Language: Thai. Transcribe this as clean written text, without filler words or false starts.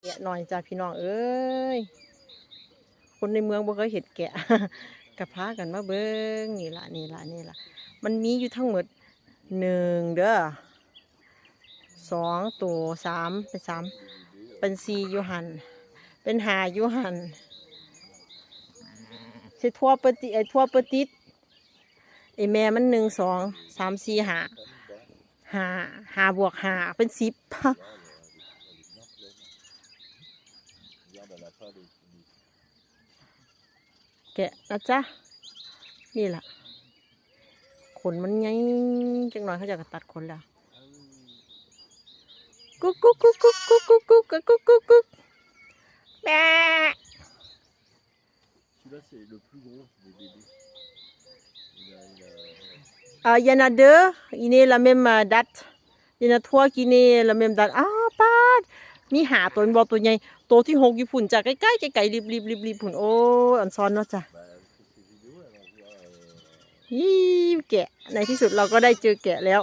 แกะหน่อยจ้าพี่น้องเอ้ยคนในเมืองบ่เคยเห็นแกะ กะพากันมาเบิ้งนี่ล่ะมันมีอยู่ทั้งหมด1เด้อ2ตัว3เป็น3เป็น4อยู่หันเป็น5อยู่หันสิทั่วปฏิทั่วปฏิดไอแม่มัน1 2 3 4 5บวก5เป็น10 แกะนะจ๊ะนี่แหละขนมันไงจังหน่อยเขาจะตัดขนแล้วกุ๊กกุ๊กกุ๊กกุ๊กกุ๊กกุ๊กกุ๊กกุ๊กกุ๊กกุ๊กแม่il y en a deux il est la même date il y en a trois qui est la même date ป้ามีหาตัวบอตัวใหญ่ตัวที่6อยู่พุ่นจ้ะใกล้ๆไกลๆรีบพุ่นโอ้อันซ้อนเนาะจ้ะแกะในที่สุดเราก็ได้เจอแกะแล้ว